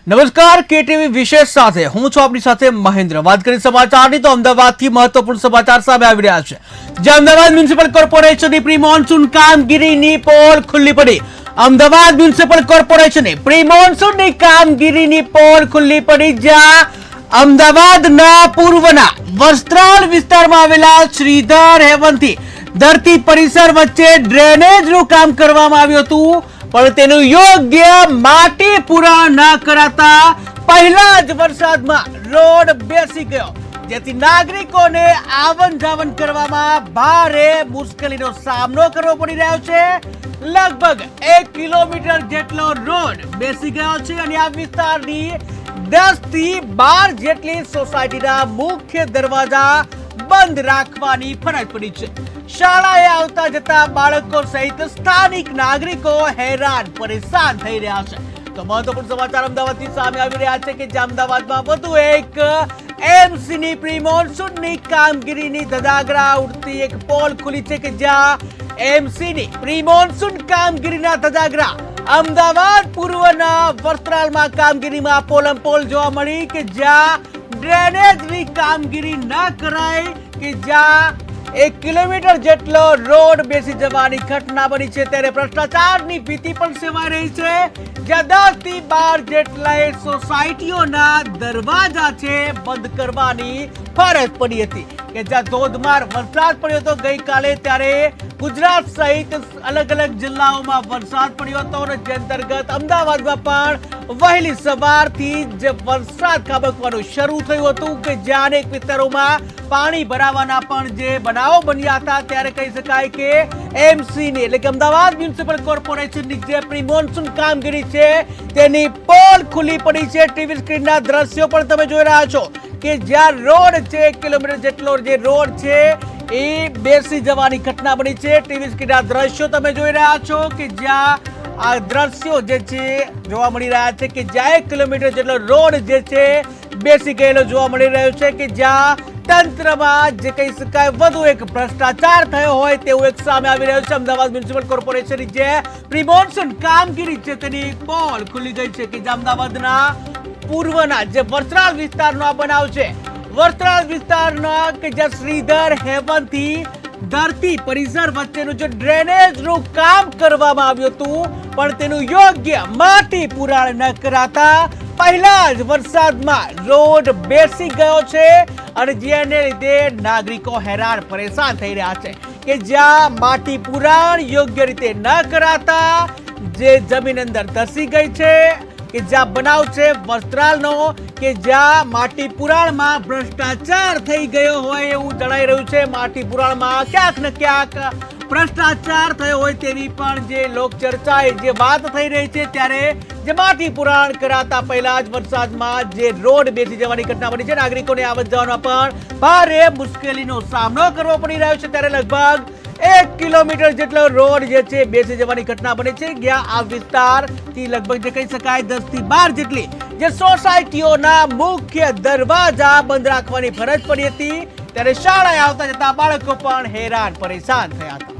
નમસ્કાર, કેટીવી વિશેષ સાથે હું છું આપની સાથે મહેન્દ્ર। વાત કરી સમાચારની તો અમદાવાદથી મહત્વપૂર્ણ સમાચાર સામે આવી રહ્યા છે, જે અમદાવાદ મ્યુનિસિપલ કોર્પોરેશનની પ્રી મોન્સૂન કામગીરીની પોલ ખુલ્લી પડી। અમદાવાદ મ્યુનિસિપલ કોર્પોરેશનની પ્રી મોન્સૂનની કામગીરીની પોલ ખુલ્લી પડી, જ્યાં અમદાવાદના પૂર્વના વસ્ત્રાલ વિસ્તારમાં આવેલા શ્રીધર હેવનથી ધરતી પરિસર વચ્ચે ડ્રેનેજનું કામ કરવામાં આવ્યું હતું, પણ તેનું યોગ્ય માટી પૂરણ ન કરાતા પહેલા જ વરસાદમાં રોડ બેસી ગયો, જેથી નાગરિકોને આવન જાવન કરવામાં ભારે મુશ્કેલીનો સામનો કરવો પડી રહ્યો છે। લગભગ 1 કિલોમીટર જેટલો રોડ બેસી ગયો છે અને આ વિસ્તારની 10 થી 12 જેટલી સોસાયટીના મુખ્ય દરવાજા બંધ રાખવાની ફરજ પડી છે। શાળાએ આવતા જતા બાળકો સહિત સ્થાનિક નાગરિકો હેરાન પરેશાન થઈ રહ્યા છે। તો મહત્વપૂર્ણ સમાચાર અમદાવાદથી સામે આવી રહ્યા છે કે અમદાવાદમાં વધુ એક એમસીની પ્રી મોન્સૂનની કામગીરીની ધજાગરા ઉડતી એક પોલ ખુલી છે, કે જ્યાં એમસીની પ્રી મોન્સૂન કામગીરીના ધજાગરા અમદાવાદ પૂર્વના વસ્ત્રાલમાં કામગીરીમાં પોલમપોલ જોવા મળી, કે જ્યાં ડ્રેનેજની કામગીરી ન કરાય, કે જ્યાં 1 કિલોમીટર જેટલો રોડ બેસી જવાની ઘટના બની છે। ત્યારે ભ્રષ્ટાચારની ભીતિ પણ સેવાઈ રહી છે, જ્યાં 10 થી 12 જેટલા સોસાયટીઓના દરવાજા છે બંધ કરવાની ફરજ પડી હતી, કે જ્યાં ધોધમાર વરસાદ પડ્યો હતો ગઈકાલે, ત્યારે ગુજરાત સહિત અલગ અલગ જિલ્લાઓમાં વરસાદ પડ્યો હતો અને જે અંતર્ગત અમદાવાદમાં પણ વહેલી સવારથી જ વરસાદ ખાબકવાનું શરૂ થયું હતું, કે જ્યાં અનેક વિસ્તારોમાં પાણી ભરાવાના પણ જે બનાવો બન્યા હતા। ત્યારે કહી શકાય કે એમસીની એટલે કે અમદાવાદ મ્યુનિસિપલ કોર્પોરેશનની જે પ્રી મોન્સૂન કામગીરી છે તેની પોલ ખુલ્લી પડી છે। ટીવી સ્ક્રીનના દ્રશ્યો પણ તમે જોઈ રહ્યા છો, કે જ્યાં રોડ છે 1 કિલોમીટર જેટલો જે રોડ છે એ બેસી જવાની ઘટના બની છે। ટીવી સ્ક્રીનના દ્રશ્યો તમે જોઈ રહ્યા છો, કે જ્યાં આ દ્રશ્યો જે છે જોવા મળી રહ્યા છે, કે જ્યાં 1 કિલોમીટર જેટલો રોડ જે છે બેસી ગયેલો જોવા મળી રહ્યો છે, કે જ્યાં તંત્રમાં જે કહી શકાય વધુ એક ભ્રષ્ટાચાર થયો હોય તેવું એક સામે આવી રહ્યું છે। અમદાવાદ મ્યુનિસિપલ કોર્પોરેશનની જે પ્રી મોન્સૂન કામગીરી છે તેની પોલ ખુલી ગઈ છે, કે અમદાવાદના પૂર્વના જે વસ્ત્રાલ વિસ્તારનો આ બનાવ છે, વસ્ત્રાલ વિસ્તારના કે જ્યાં શ્રીધર હેવનથી ધરતી પરિસર વચ્ચેનું જે ડ્રેનેજનું કામ કરવામાં આવ્યું હતું, પણ તેનું યોગ્ય માટી પુરાણ ન કરાતા પહેલા જ વરસાદમાં રોડ બેસી ગયો છે અને જેને લીધે નાગરિકો હેરાન પરેશાન થઈ રહ્યા છે, કે જ્યાં માટી પુરાણ યોગ્ય રીતે ન કરાતા જે જમીન અંદર ધસી ગઈ છે, કે જ્યાં બનાવ છે વસ્ત્રાલનો, કે જ્યાં માટી પુરાણમાં ભ્રષ્ટાચાર થઈ ગયો હોય એવું જણાઈ રહ્યું છે। માટી પુરાણમાં ક્યાંક ને ક્યાંક ભ્રષ્ટાચાર થયો હોય તેવી પણ જે લોકચર્ચા જે વાત થઈ રહી છે, ત્યારે જે માટી પુરાણ કરાતા પહેલા જ વરસાદમાં જે રોડ બેસી જવાની ઘટના બની છે, નાગરિકોને આવત જવામાં પણ ભારે મુશ્કેલીનો સામનો કરવો પડી રહ્યો છે। ત્યારે લગભગ 1 કિલોમીટર જેટલો રોડ જે છે બેસી જવાની ઘટના બની છે, જ્યાં આ વિસ્તારથી લગભગ જે કહી શકાય 10 થી 12 જેટલી જે સોસાયટીઓના મુખ્ય દરવાજા બંધ રાખવાની ફરજ પડી હતી। ત્યારે શાળાએ આવતા જતા બાળકો પણ હેરાન પરેશાન થયા હતા।